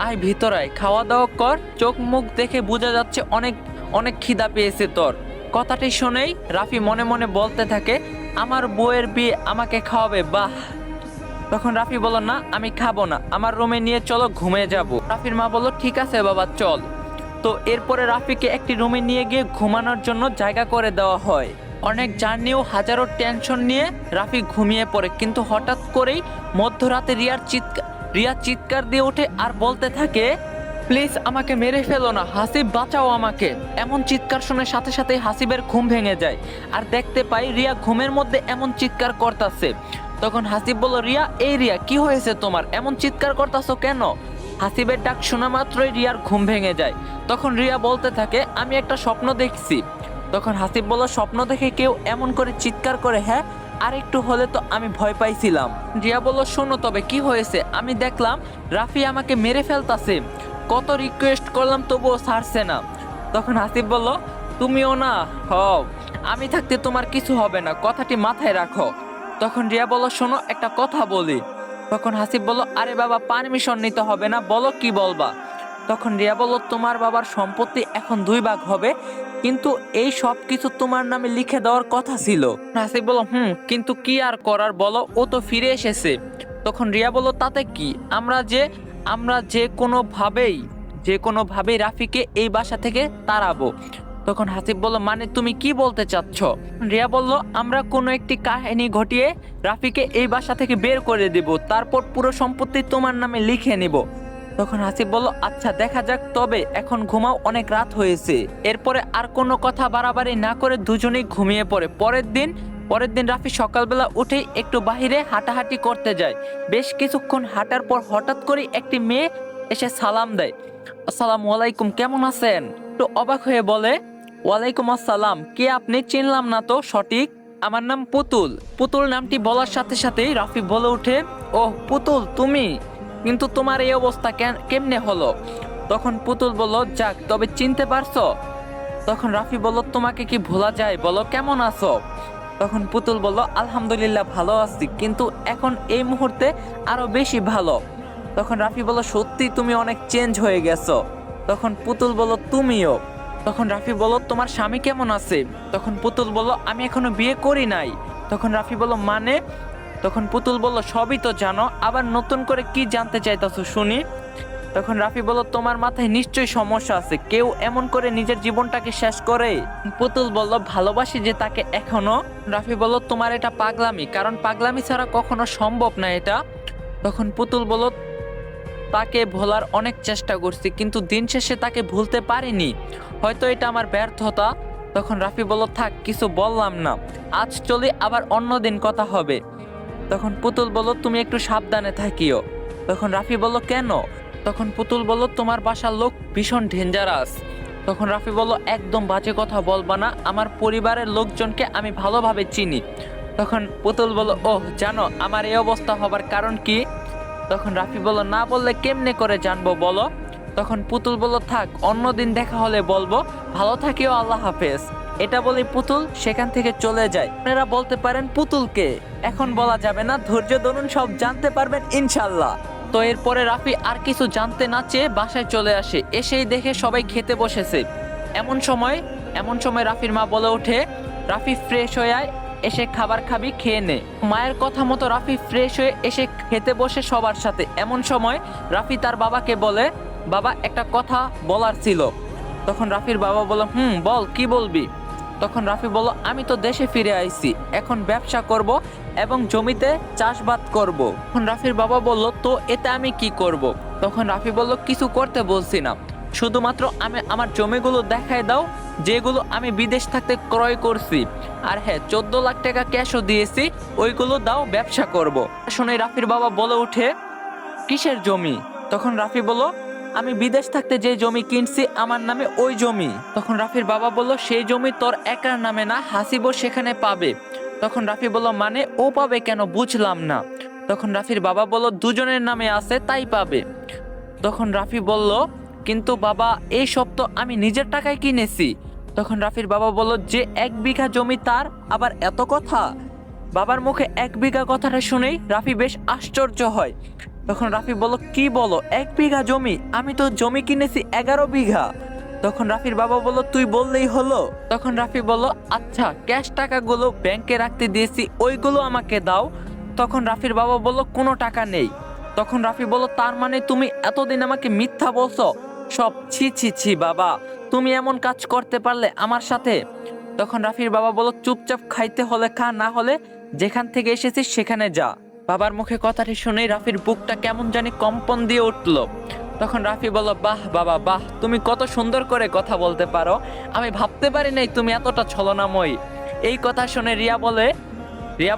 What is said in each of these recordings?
আয় ভিতর আয়, খাওয়া দাওয়া কর। চোখ মুখ দেখে বোঝা যাচ্ছে অনেক অনেক খিদা পেয়েছে তোর। কথাটি শুনেই রাফি মনে মনে বলতে থাকে, আমার বউয়ের বিয়ে আমাকে খাওয়াবে, বাহ। তখন রাফি বলল, না আমি খাবো না, আমার রুমে নিয়ে চলো, ঘুমিয়ে যাব। রাফির মা বলল, ঠিক আছে বাবা চল। তো এরপরে রাফিকে একটি রুমে নিয়ে গিয়ে ঘুমানোর জন্য জায়গা করে দেওয়া হয়। অনেক জার্নি ও হাজারো টেনশন নিয়ে রাফি ঘুমিয়ে পড়ে, কিন্তু হঠাৎ করেই মধ্যরাতে রিয়া চিৎকার দিয়ে ওঠে আর বলতে থাকে, প্লিজ আমাকে মেরে ফেলো না, হাসিব বাঁচাও আমাকে। এমন চিৎকার শুনে সাথে সাথেই হাসিবের ঘুম ভেঙে যায় আর দেখতে পাই রিয়া ঘুমের মধ্যে এমন চিৎকার করতেছে। তখন হাসিব বলল, রিয়া, এই রিয়া কি হয়েছে তোমার, এমন চিৎকার করতেছো কেন? হাসিবের ডাক শোনা মাত্রই রিয়ার ঘুম ভেঙে যায়। তখন রিয়া বলতে থাকে, আমি একটা স্বপ্ন দেখছি। তখন হাসিব বলল, স্বপ্ন দেখে কেউ এমন করে চিৎকার করে? হ্যাঁ, আর একটু হলে তো আমি ভয় পাইছিলাম। রিয়া বলল, শোনো তবে কি হয়েছে? আমি দেখলাম রাফি আমাকে মেরে ফেলতাছে, কত রিকোয়েস্ট করলাম তবুও ছাড়ছে না। তখন হাসিব বলল, তুমিও না হও, আমি থাকতে তোমার কিছু হবে না, কথাটি মাথায় রাখো। তখন রিয়া বলল, শোনো একটা কথা বলি। তখন হাসিব বলল, আরে বাবা পারমিশন নিতে হবে না, বলো কি বলবা। তখন রিয়া বলল, তোমার বাবার সম্পত্তি এখন 2 ভাগ হবে, কিন্তু এই সব কিছু তোমার নামে লিখে দেওয়ার কথা ছিল। হাসিব বলল, কিন্তু কি আর করার বলো, ও তো ফিরে এসেছে। তখন রিয়া বলল, তাতে কি, আমরা যে কোনোভাবেই রাফিকে এই বাসা থেকে তাড়াবো। তখন হাসিব বলল, মানে তুমি কি বলতে চাচ্ছ? রিয়া বলল, আমরা কোনো একটি কাহিনী ঘটিয়ে রাফিকে এই বাসা থেকে বের করে দেব, তারপর পুরো সম্পত্তি তোমার নামে লিখে নিব। তখন হাসিব বলল, আচ্ছা দেখা যাক, তবে এখন ঘুমাও, অনেক রাত হয়েছে। এরপরে আর কোনো কথা বাড়াবাড়ি না করে দুজনেই ঘুমিয়ে পড়ে। পরের দিন রাফি সকালবেলা উঠেই একটু বাহিরে হাঁটাহাঁটি করতে যায়। বেশ কিছুক্ষণ হাঁটার পর হঠাৎ করে একটি মেয়ে এসে সালাম দেয়। আসসালামু আলাইকুম, কেমন আছেন? একটু অবাক হয়ে বলে, ওয়ালাইকুম আসসালাম, কে আপনি? চিনলাম না তো সঠিক। আমার নাম পুতুল। পুতুল নামটি বলার সাথে সাথেই রাফি বলে ওঠে, ওহ পুতুল তুমি, কিন্তু তোমার এই অবস্থা কেমনে হলো? তখন পুতুল বলল, যাক তবে চিনতে পারছো? তখন রাফি বলল, তোমাকে কি ভোলা যায়, বলো কেমন আছো? তখন পুতুল বলল, আলহামদুলিল্লাহ ভালো আছি, কিন্তু এখন এই মুহূর্তে আরো বেশি ভালো। তখন রাফি বলল, সত্যি তুমি অনেক চেঞ্জ হয়ে গেছো। তখন পুতুল বলল, তুমিও। তখন রাফি বলল, তোমার স্বামী কেমন আছে? তখন পুতুল বলল, আমি এখনো বিয়ে করি নাই। তখন রাফি বলল, মানে? তখন পুতুল বলল, সবই তো জানো, আবার নতুন করে কি জানতে চাইতেছো শুনি। তখন রাফি বলল, তোমার মাথায় নিশ্চয়ই সমস্যা আছে, কেউ এমন করে নিজের জীবনটাকে শেষ করে? পুতুল বলল, ভালোবাসি যে তাকে এখনো। রাফি বলল, তোমার এটা পাগলামি, কারণ পাগলামি ছাড়া কখনো সম্ভব না এটা। তখন পুতুল বলল, তাকে ভোলার অনেক চেষ্টা করছি, কিন্তু দিন শেষে তাকে ভুলতে পারিনি, হয়তো এটা আমার ব্যর্থতা। তখন রাফি বলল, থাক কিছু বললাম না, আজ চলি, আবার অন্যদিন কথা হবে। তখন পুতুল বলল, তুমি একটু সাবধানে থাকিও। তখন রাফি বলল, কেন? তখন পুতুল বলল, তোমার বাসার লোক ভীষণ ডেঞ্জারাস। তখন রাফি বলল, একদম বাজে কথা বলবা না, আমার পরিবারের লোকজনকে আমি ভালোভাবে চিনি। তখন পুতুল বলল, ওহ জানো আমার এই অবস্থা হবার কারণ কি? তখন রাফি বলল, না বললে কেমনে করে জানবো বলো। তখন পুতুল বলল, থাক অন্যদিন দেখা হলে বলবো, ভালো থাকিও, আল্লাহ হাফেজ। এটা বলে পুতুল সেখান থেকে চলে যায়। আপনারা বলতে পারেন পুতুলকে, এখন বলা যাবে না, ধৈর্য ধরুন, সব জানতে পারবেন ইনশাল্লাহ। তো এরপরে রাফি আর কিছু জানতে না চেয়ে বাসায় চলে আসে। এসেই দেখে সবাই খেতে বসেছে। এমন সময় রাফির মা বলে ওঠে, রাফি ফ্রেশ হয়ে আয়, এসে খাবার খাবি, খেয়ে নে। মায়ের কথা মতো রাফি ফ্রেশ হয়ে এসে খেতে বসে সবার সাথে। এমন সময় রাফি তার বাবাকে বলে, বাবা একটা কথা বলার ছিল। তখন রাফির বাবা বলল, বল কি বলবি? তখন রাফি বলল, আমি তো দেশে ফিরে আইছি, এখন ব্যবসা করব এবং জমিতে চাষবাদ করব। তখন রাফির বাবা বলল, তো এতে আমি কি করব? তখন রাফি বলল, কিছু করতে বলছি না, শুধুমাত্র আমি আমার জমিগুলো দেখায় দাও, যেগুলো আমি বিদেশ থাকতে ক্রয় করছি, আর হ্যাঁ 14 লাখ টাকা ক্যাশও দিয়েছি, ওইগুলো দাও, ব্যবসা করব। শুনে রাফির বাবা বলে উঠে, কিসের জমি? তখন রাফি বলল, আমি বিদেশ থাকতে যে জমি কিনছি আমার নামে ওই জমি। তখন রাফির বাবা বলল, সেই জমি তোর একার নামে না, হাসিবও সেখানে পাবে। তখন রাফি বলল, মানে ও পাবে কেন, বুঝলাম না। তখন রাফির বাবা বলল, দুজনের নামে আছে তাই পাবে। তখন রাফি বলল, কিন্তু বাবা এই সব তো আমি নিজের টাকায় কিনেছি। তখন রাফির বাবা বলল, যে 1 বিঘা জমি তার আবার এত কথা? বাবার মুখে 1 বিঘা কথাটা শুনেই রাফি বেশ আশ্চর্য হয়। তখন রাফি বলল, কি বলো 1 বিঘা জমি? আমি তো জমি কিনেছি 11 বিঘা। তখন রাফির বাবা বলল, তুই বললেই হলো। তখন রাফি বলল, আচ্ছা ক্যাশ টাকাগুলো ব্যাংকে রাখতে দিয়েছি, ওইগুলো আমাকে দাও। তখন রাফির বাবা বলল, কোনো টাকা নেই। তখন রাফি বলল, তার মানে তুমি এতদিন আমাকে মিথ্যা বলছো সব? ছি ছি ছি বাবা, তুমি এমন কাজ করতে পারলে আমার সাথে? তখন রাফির বাবা বলল, চুপচাপ খাইতে হলে খা, না হলে যেখান থেকে এসেছিস সেখানে যা। বাবার মুখে কথাটি শুনেই রাফির বুকটা কেমন জানি কম্পন দিয়ে উঠল। তখন রাফি বলল, বাহ বাবা বাহ, তুমি কত সুন্দর করে কথা বলতে পারো, আমি ভাবতে পারি নাই তুমি এতটা ছলনাময়ী। এই কথা শুনে রিয়া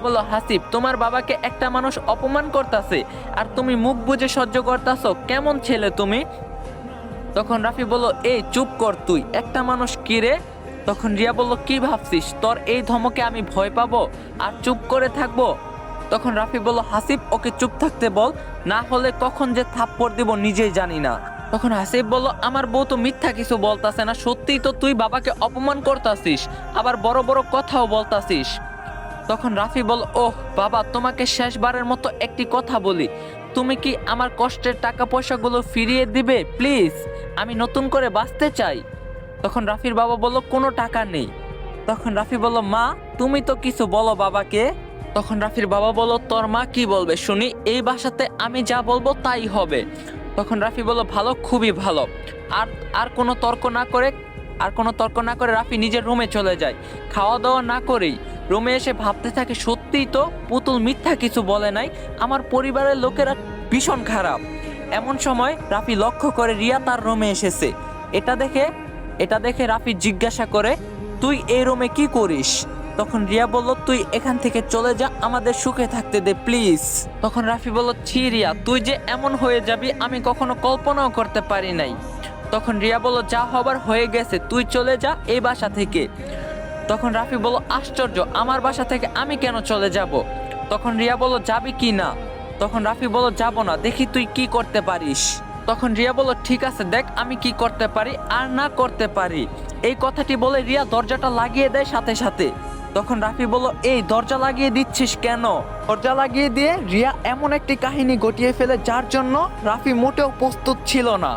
বলল, হাসিব, তোমার বাবাকে একটা মানুষ অপমান করতেছে আর তুমি মুখ বুজে সহ্য করতেছো, কেমন ছেলে তুমি? তখন রাফি বলল, এই চুপ কর, তুই একটা মানুষ কি রে? তখন রিয়া বলল, কি ভাবছিস তোর এই ধমকে আমি ভয় পাবো আর চুপ করে থাকবো? তখন রাফি বলল, হাসিব, ওকে চুপ থাকতে বল, না হলে কখন যে থাপ্পড় দিব নিজেই জানি না। তখন হাসিব বলল, আমার বউ তো মিথ্যা কিছু বলতাছে না, সত্যিই তো তুই বাবাকে অপমান করতাছিস, আবার বড় বড় কথাও বলতাছিস। তখন রাফি বল, ওহ বাবা, তোমাকে শেষবারের মতো একটি কথা বলি, তুমি কি আমার কষ্টের টাকা পয়সাগুলো ফিরিয়ে দিবে প্লিজ? আমি নতুন করে বাঁচতে চাই। তখন রাফির বাবা বলল, কোনো টাকা নেই। তখন রাফি বলল, মা তুমি তো কিছু বলো বাবাকে। তখন রাফির বাবা বলল, তোর মা কি বলবে শুনি, এই বাসাতে আমি যা বলবো তাই হবে। তখন রাফি বলল, ভালো, খুবই ভালো। আর আর কোনো তর্ক না করে রাফি নিজের রুমে চলে যায়। খাওয়া দাওয়া না করেই রুমে এসে ভাবতে থাকে, সত্যিই তো পুতুল মিথ্যা কিছু বলে নাই, আমার পরিবারের লোকেরা ভীষণ খারাপ। এমন সময় রাফি লক্ষ্য করে রিয়া তার রুমে এসেছে। এটা দেখে রাফি জিজ্ঞাসা করে, তুই এই রুমে কি করিস? তখন রিয়া বলল, তুই এখান থেকে চলে যা, আমাদের সুখে থাকতে দে প্লিজ। তখন রাফি বলল, ছি রিয়া, তুই যে এমন হয়ে যাবি আমি কখনো কল্পনাও করতে পারি নাই। তখন রিয়া বলল, যা হবার হয়ে গেছে, তুই চলে যা এই বাসা থেকে। তখন রাফি বলল, আশ্চর্য, আমার বাসা থেকে আমি কেন চলে যাব? তখন রিয়া বলল, যাবি কি না? তখন রাফি বলল, যাব না, দেখি তুই কি করতে পারিস। তখন রিয়া বলল, ঠিক আছে, দেখ আমি কি করতে পারি আর না করতে পারি। এই কথাটি বলে রিয়া দরজাটা লাগিয়ে দেয় সাথে সাথে। তখন রাফি বলল, এই দরজা লাগিয়ে দিচ্ছিস কেন? দরজা লাগিয়ে দিয়ে রিয়া এমন একটি কাহিনী ঘটিয়ে ফেলে যার জন্য রাফি মোটেও প্রস্তুত ছিল না।